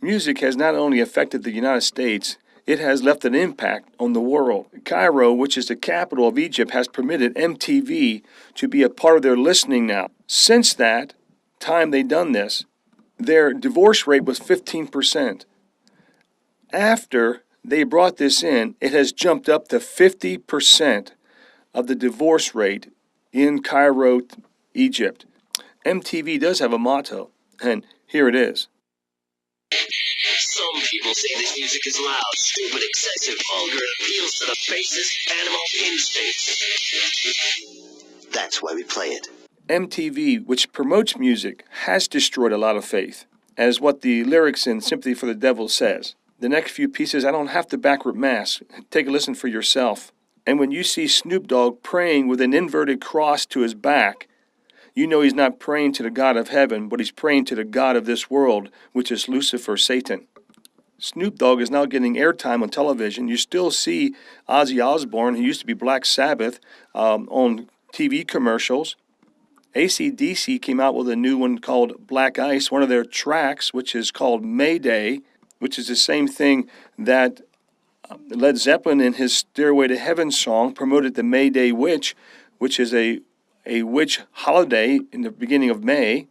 Music has not only affected the United States, it has left an impact on the world. Cairo, which is the capital of Egypt, has permitted MTV to be a part of their listening now. Since that time they done this, their divorce rate was 15%. After they brought this in, it has jumped up to 50% of the divorce rate in Cairo, Egypt. MTV does have a motto, and here it is. Some people say this music is loud, stupid, excessive, vulgar, and appeals to the basest animal instincts. That's why we play it. MTV, which promotes music, has destroyed a lot of faith, as what the lyrics in Sympathy for the Devil says. The next few pieces, I don't have to backward mask. Take a listen for yourself. And when you see Snoop Dogg praying with an inverted cross to his back, you know he's not praying to the God of heaven, but he's praying to the God of this world, which is Lucifer, Satan. Snoop Dogg is now getting airtime on television. You still see Ozzy Osbourne, who used to be Black Sabbath, on TV commercials. AC/DC came out with a new one called Black Ice, one of their tracks, which is called Mayday, which is the same thing that Led Zeppelin in his Stairway to Heaven song promoted the Mayday Witch, which is a witch holiday in the beginning of May.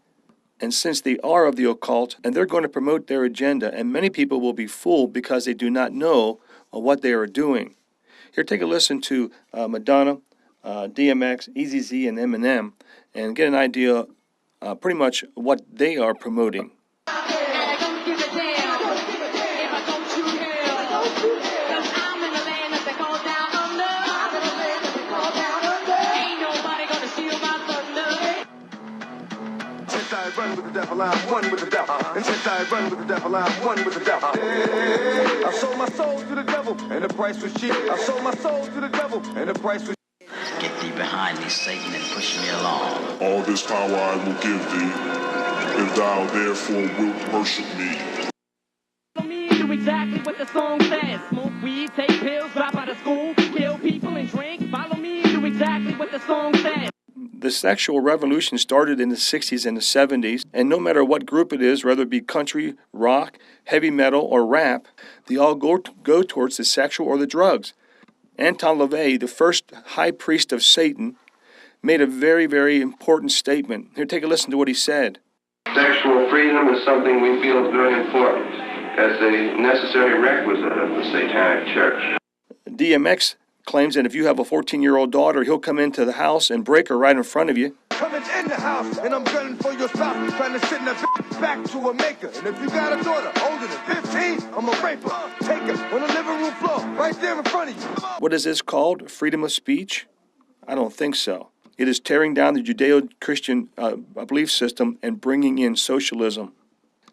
And since they are of the occult, and they're going to promote their agenda, and many people will be fooled because they do not know what they are doing. Here, take a listen to Madonna, DMX, Eazy-Z, and Eminem, and get an idea pretty much what they are promoting. Run with the devil, I'm one with the devil. And since I run with the devil, I'm one with the devil. I sold my soul to the devil, and the price was cheap. I sold my soul to the devil, and the price was cheap. Get thee behind me, Satan, and push me along. All this power I will give thee, if thou therefore wilt worship me. Do exactly what the song says. Smoke weed, take pills, drop out of school, kill people and drink. Follow me, do exactly what the song says. The sexual revolution started in the 60s and the 70s, and no matter what group it is, whether it be country, rock, heavy metal, or rap, they all go towards the sexual or the drugs. Anton LaVey, the first high priest of Satan, made a very, very important statement. Here, take a listen to what he said. Sexual freedom is something we feel is very important as a necessary requisite of the Satanic Church. DMX claims that if you have a 14-year-old daughter, he'll come into the house and break her right in front of you. Coming in the house, and I'm gunning for your spouse, trying to send that back to a maker. And if you got a daughter older than 15, I'm a raper. Take her on the living room floor, right there in front of you. What is this called? Freedom of speech? I don't think so. It is tearing down the Judeo-Christian belief system and bringing in socialism.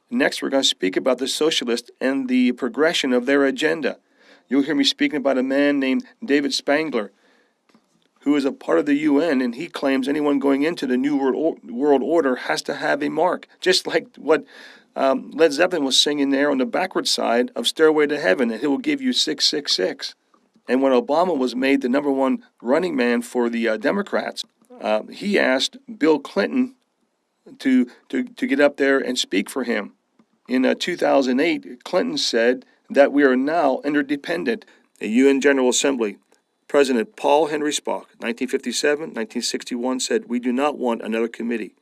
Next, we're going to speak about the socialists and the progression of their agenda. You'll hear me speaking about a man named David Spangler, who is a part of the UN, and he claims anyone going into the New World Order has to have a mark, just like what Led Zeppelin was singing there on the backward side of Stairway to Heaven, that he will give you 666. And when Obama was made the #1 running man for the Democrats, he asked Bill Clinton to get up there and speak for him. In 2008, Clinton said that we are now interdependent. The UN General Assembly, President Paul Henry Spaak, 1957, 1961, said, "We do not want another committee.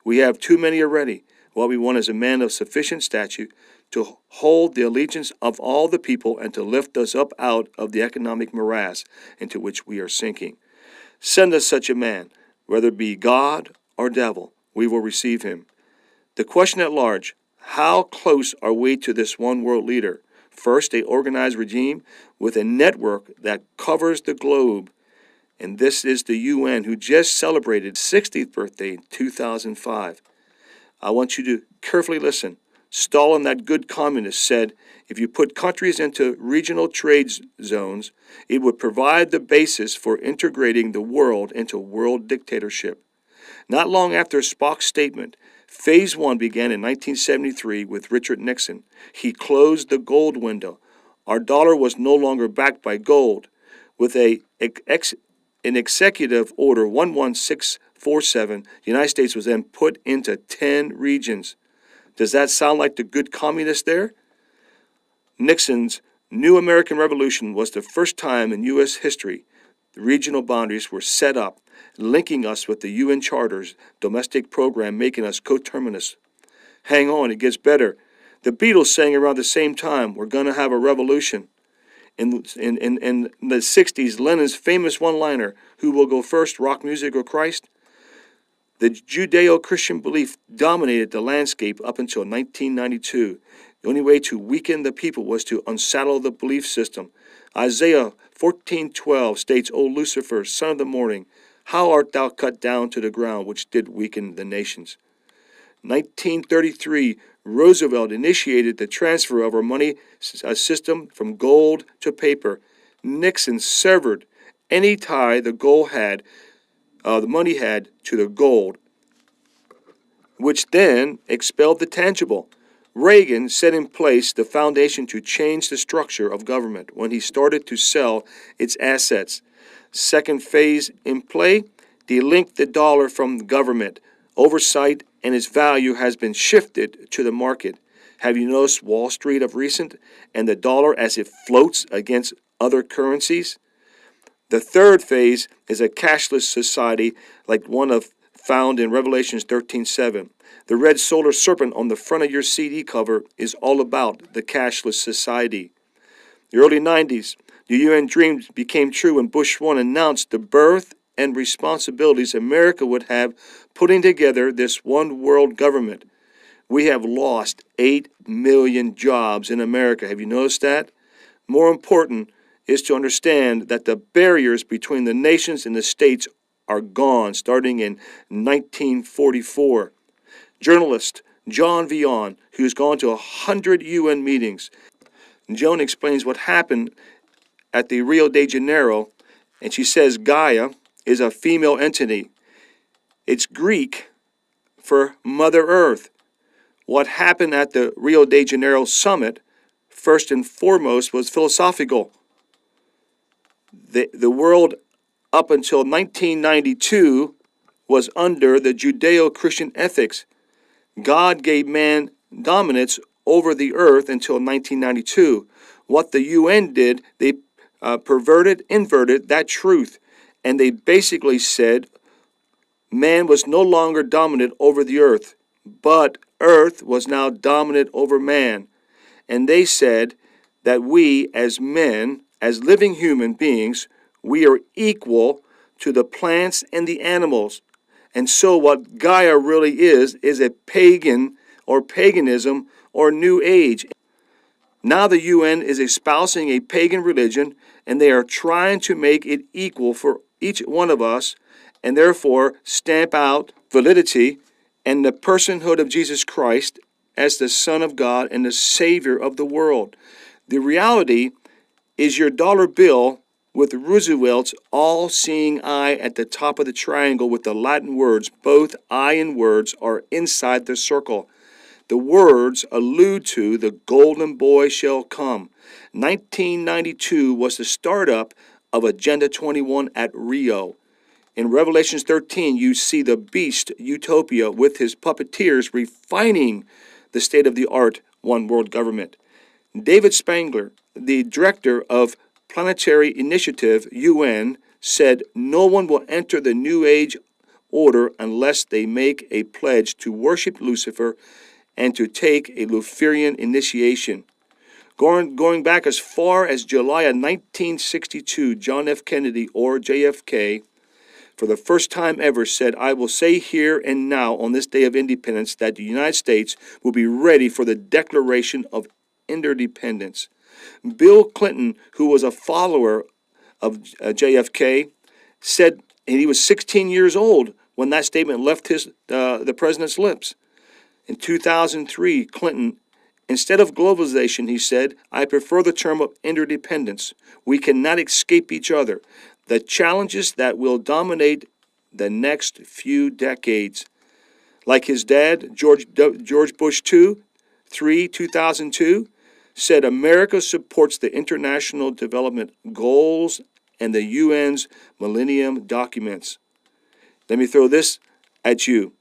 We have too many already. What we want is a man of sufficient stature to hold the allegiance of all the people and to lift us up out of the economic morass into which we are sinking. Send us such a man, whether it be God or devil, we will receive him." The question at large, how close are we to this one world leader? First, a organized regime with a network that covers the globe. And this is the UN, who just celebrated 60th birthday in 2005. I want you to carefully listen. Stalin, that good communist, said, if you put countries into regional trade zones, it would provide the basis for integrating the world into world dictatorship. Not long after Spaak's statement, Phase 1 began in 1973 with Richard Nixon. He closed the gold window. Our dollar was no longer backed by gold. With an executive order 11647, the United States was then put into 10 regions. Does that sound like the good communist there? Nixon's New American Revolution was the first time in U.S. history the regional boundaries were set up, linking us with the UN Charter's domestic program, making us coterminous. Hang on, it gets better. The Beatles sang around the same time, we're going to have a revolution. In the 60s, Lennon's famous one-liner, who will go first, rock music or Christ? The Judeo-Christian belief dominated the landscape up until 1992. The only way to weaken the people was to unsaddle the belief system. Isaiah 14:12 states, O Lucifer, son of the morning, how art thou cut down to the ground, which did weaken the nations. 1933, Roosevelt initiated the transfer of our money system from gold to paper. Nixon severed any tie the money had to the gold, which then expelled the tangible. Reagan set in place the foundation to change the structure of government when he started to sell its assets. Second phase in play, delink the dollar from the government. Oversight and its value has been shifted to the market. Have you noticed Wall Street of recent and the dollar as it floats against other currencies? The third phase is a cashless society like one found in Revelation 13:7. The red solar serpent on the front of your CD cover is all about the cashless society. The early 90s, the UN dreams became true when Bush 1 announced the birth and responsibilities America would have putting together this one world government. We have lost 8 million jobs in America. Have you noticed that? More important is to understand that the barriers between the nations and the states are gone starting in 1944. Journalist John Vion, who's gone to 100 UN meetings. Joan explains what happened at the Rio de Janeiro, and she says Gaia is a female entity. It's Greek for Mother Earth. What happened at the Rio de Janeiro summit, first and foremost, was philosophical. The world up until 1992 was under the Judeo-Christian ethics. God gave man dominance over the earth until 1992. What the UN did, they inverted that truth, and they basically said man was no longer dominant over the earth, but earth was now dominant over man. And they said that we as men, as living human beings, we are equal to the plants and the animals. And so what Gaia really is a pagan or paganism or New Age. Now the UN is espousing a pagan religion, and they are trying to make it equal for each one of us, and therefore stamp out validity and the personhood of Jesus Christ as the Son of God and the Savior of the world. The reality is your dollar bill with Roosevelt's all-seeing eye at the top of the triangle with the Latin words, both I and words are inside the circle. The words allude to the golden boy shall come. 1992 was the startup of Agenda 21 at Rio. In Revelation 13, you see the beast, Utopia, with his puppeteers refining the state-of-the-art one world government. David Spangler, the director of Planetary Initiative, UN, said no one will enter the New Age order unless they make a pledge to worship Lucifer and to take a Luciferian initiation. Going back as far as July of 1962, John F. Kennedy, or JFK, for the first time ever said, I will say here and now on this day of independence that the United States will be ready for the Declaration of Interdependence. Bill Clinton, who was a follower of JFK, said, and he was 16 years old when that statement left the president's lips. In 2003, Clinton, instead of globalization, he said, I prefer the term of interdependence. We cannot escape each other. The challenges that will dominate the next few decades. Like his dad, George Bush II, 2002, said America supports the international development goals and the UN's Millennium Documents. Let me throw this at you.